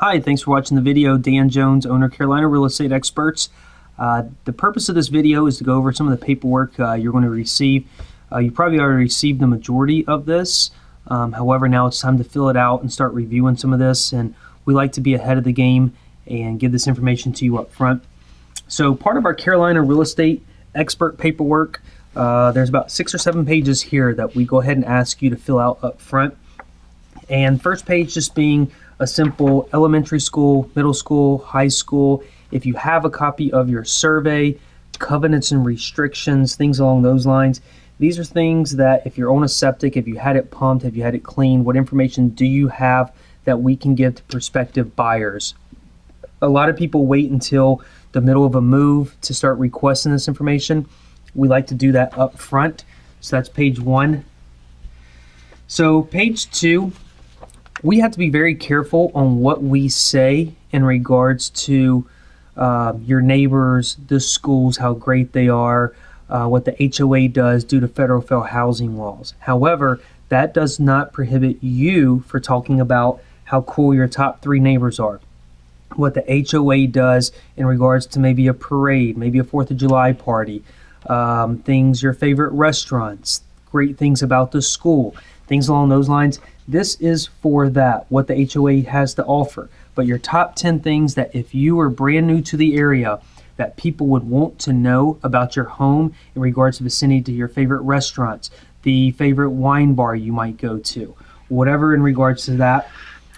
Hi, thanks for watching the video. Dan Jones, owner, Carolina Real Estate Experts. The purpose of this video is to go over some of the paperwork you're going to receive. You probably already received the majority of this. However, now it's time to fill it out and start reviewing some of this. And we like to be ahead of the game and give this information to you up front. So part of our Carolina Real Estate Expert paperwork, there's about 6 or 7 pages here that we go ahead and ask you to fill out up front. And first page just being a simple elementary school, middle school, high school. If you have a copy of your survey, covenants and restrictions, things along those lines. These are things that if you're on a septic, if you had it pumped, have you had it cleaned, what information do you have that we can give to prospective buyers? A lot of people wait until the middle of a move to start requesting this information. We like to do that up front. So that's page 1. So page 2, we have to be very careful on what we say in regards to your neighbors, the schools, how great they are, what the HOA does due to federal fair housing laws. However, that does not prohibit you for talking about how cool your top 3 neighbors are. What the HOA does in regards to maybe a parade, maybe a 4th of July party, things, your favorite restaurants, great things about the school, things along those lines. This is for that, what the HOA has to offer. But your top 10 things that if you are brand new to the area, that people would want to know about your home in regards to vicinity to your favorite restaurants, the favorite wine bar you might go to, whatever in regards to that.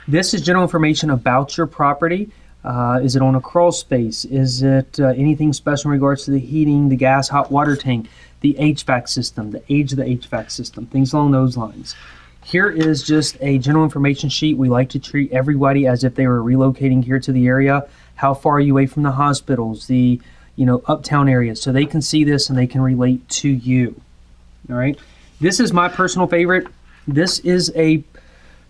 This is general information about your property. Is it on a crawl space? Is it anything special in regards to the heating, the gas, hot water tank, the HVAC system, the age of the HVAC system, things along those lines. Here is just a general information sheet. We like to treat everybody as if they were relocating here to the area. How far are you away from the hospitals, the uptown areas, so they can see this and they can relate to you. All right. This is my personal favorite. This is a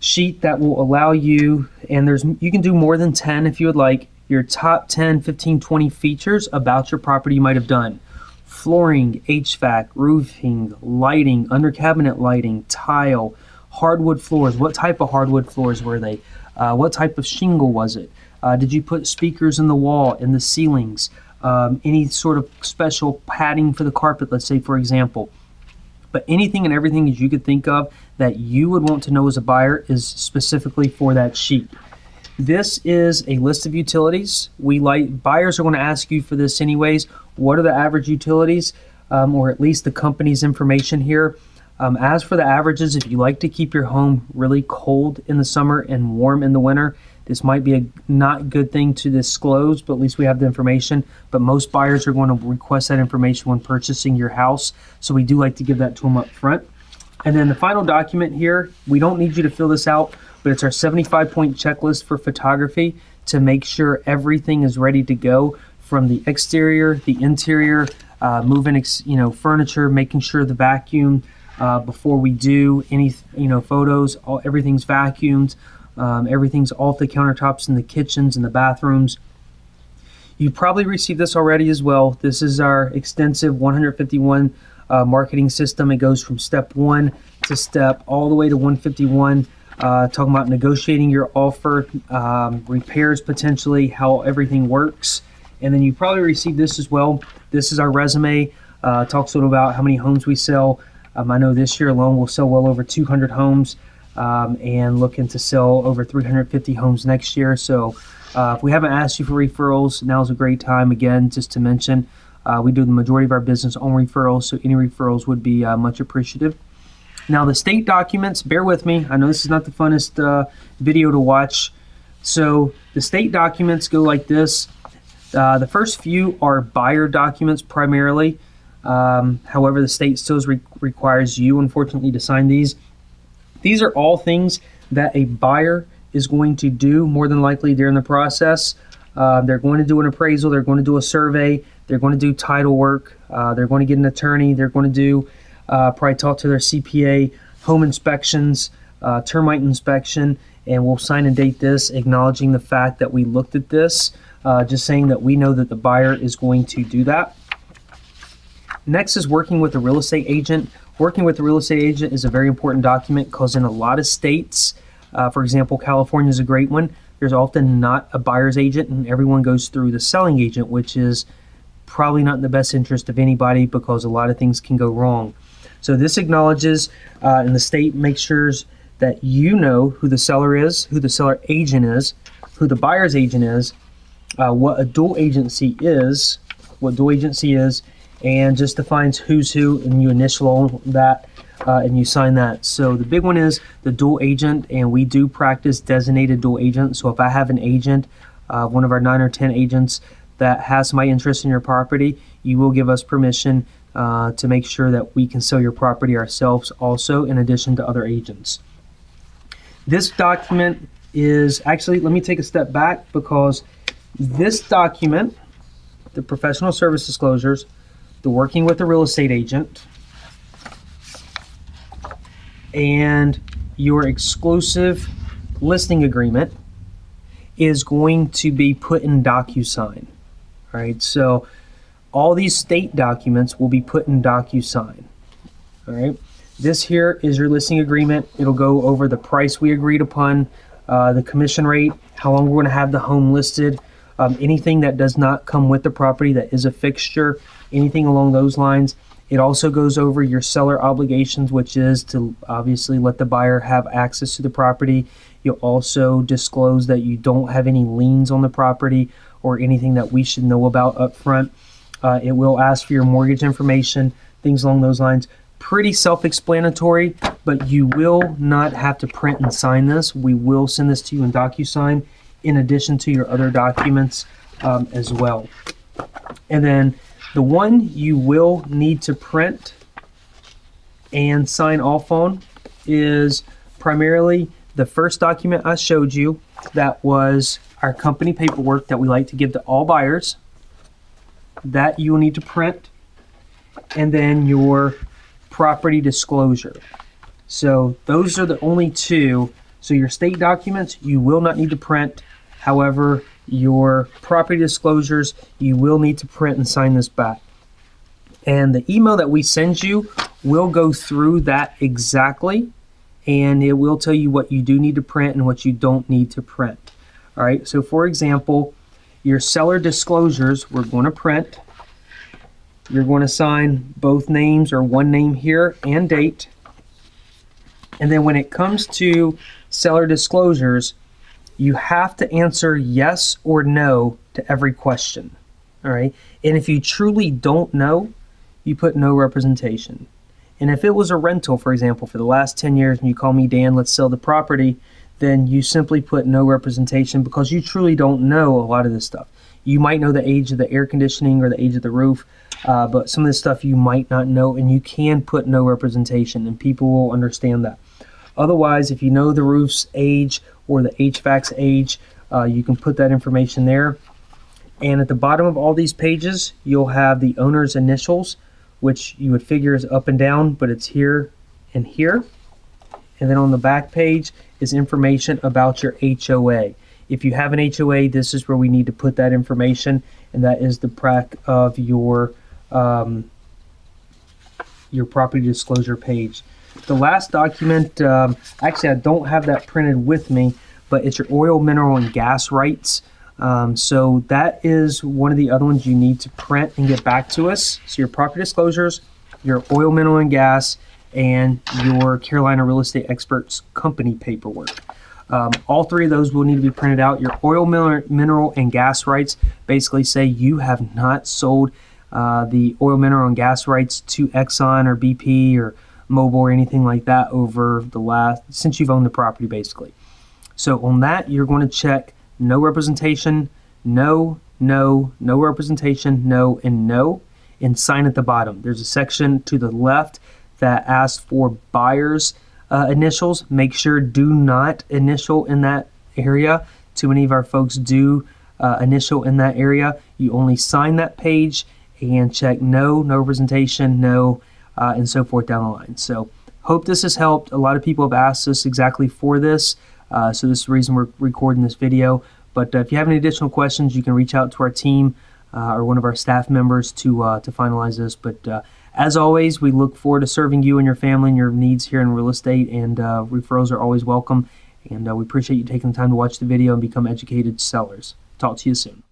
sheet that will allow you, and you can do more than 10 if you would like, your top 10, 15, 20 features about your property you might have done. Flooring, HVAC, roofing, lighting, under cabinet lighting, tile, hardwood floors. What type of hardwood floors were they? What type of shingle was it? Did you put speakers in the wall, in the ceilings? Any sort of special padding for the carpet, let's say, for example. But anything and everything that you could think of that you would want to know as a buyer is specifically for that sheet. This is a list of utilities. Buyers are going to ask you for this anyways. What are the average utilities, or at least the company's information here? As for the averages, if you like to keep your home really cold in the summer and warm in the winter, this might be a not good thing to disclose, but at least we have the information. But most buyers are going to request that information when purchasing your house, so we do like to give that to them up front. And then the final document here, we don't need you to fill this out, but it's our 75-point checklist for photography to make sure everything is ready to go, from the exterior, the interior, moving furniture, making sure the vacuum before we do any photos, everything's vacuumed. Everything's off the countertops in the kitchens and the bathrooms. You probably received this already as well. This is our extensive 151 marketing system. It goes from step 1 to step all the way to 151, talking about negotiating your offer, repairs potentially, how everything works. And then you probably received this as well. This is our resume. Talks a little about how many homes we sell. I know this year alone we'll sell well over 200 homes. And looking to sell over 350 homes next year. So if we haven't asked you for referrals, now's a great time. Again, just to mention, we do the majority of our business on referrals, so any referrals would be much appreciative. Now the state documents, bear with me. I know this is not the funnest video to watch. So the state documents go like this. The first few are buyer documents primarily. However, the state still requires you, unfortunately, to sign these. These are all things that a buyer is going to do more than likely during the process. They're going to do an appraisal. They're going to do a survey. They're going to do title work. They're going to get an attorney. They're going to do probably talk to their CPA, home inspections, termite inspection, and we'll sign and date this, acknowledging the fact that we looked at this, just saying that we know that the buyer is going to do that. Next is working with a real estate agent. Working with a real estate agent is a very important document because in a lot of states, for example, California is a great one, there's often not a buyer's agent, and everyone goes through the selling agent, which is probably not in the best interest of anybody because a lot of things can go wrong. So this acknowledges and the state makes sure that you know who the seller is, who the seller agent is, who the buyer's agent is, what a dual agency is, and just defines who's who, and you initial that and you sign that. So the big one is the dual agent, and we do practice designated dual agent. So if I have an agent, one of our 9 or 10 agents that has my interest in your property, you will give us permission to make sure that we can sell your property ourselves also, in addition to other agents. This document is actually, let me take a step back, because this document, the professional service disclosures, the working with the real estate agent, and your exclusive listing agreement is going to be put in DocuSign. All right, so all these state documents will be put in DocuSign. All right, this here is your listing agreement. It'll go over the price we agreed upon, the commission rate, how long we're going to have the home listed, anything that does not come with the property that is a fixture, anything along those lines. It also goes over your seller obligations, which is to obviously let the buyer have access to the property. You'll also disclose that you don't have any liens on the property or anything that we should know about up front. It will ask for your mortgage information, things along those lines. Pretty self-explanatory, but you will not have to print and sign this. We will send this to you in DocuSign in addition to your other documents as well. And then the one you will need to print and sign off on is primarily the first document I showed you. That was our company paperwork that we like to give to all buyers. That you will need to print. And then your property disclosure. So those are the only two. So your state documents you will not need to print. However, your property disclosures you will need to print and sign this back. And the email that we send you will go through that exactly, and it will tell you what you do need to print and what you don't need to print. All right, so for example, your seller disclosures we're going to print. You're going to sign both names, or one name here and date. And then when it comes to seller disclosures, you have to answer yes or no to every question. All right, and if you truly don't know, you put no representation. And if it was a rental, for example, for the last 10 years, and you call me, Dan, let's sell the property, then you simply put no representation, because you truly don't know a lot of this stuff. You might know the age of the air conditioning or the age of the roof, but some of this stuff you might not know, and you can put no representation, and people will understand that. Otherwise, if you know the roof's age or the HVAC's age, you can put that information there. And at the bottom of all these pages, you'll have the owner's initials, which you would figure is up and down, but it's here and here. And then on the back page is information about your HOA. If you have an HOA, this is where we need to put that information, and that is the back of your property disclosure page. The last document, actually I don't have that printed with me, but it's your oil, mineral, and gas rights. So that is one of the other ones you need to print and get back to us. So your property disclosures, your oil, mineral, and gas, and your Carolina Real Estate Experts company paperwork. All three of those will need to be printed out. Your oil, mineral, and gas rights basically say you have not sold the oil, mineral, and gas rights to Exxon or BP or Mobil or anything like that over the since you've owned the property, basically. So on that, you're going to check no representation, no, no, no representation, no, and no, and sign at the bottom. There's a section to the left that asks for buyer's initials. Make sure do not initial in that area. Too many of our folks do initial in that area. You only sign that page and check no, no representation, no, and so forth down the line. So hope this has helped. A lot of people have asked us exactly for this. So this is the reason we're recording this video. But if you have any additional questions, you can reach out to our team or one of our staff members to finalize this. But as always, we look forward to serving you and your family and your needs here in real estate, and referrals are always welcome. And we appreciate you taking the time to watch the video and become educated sellers. Talk to you soon.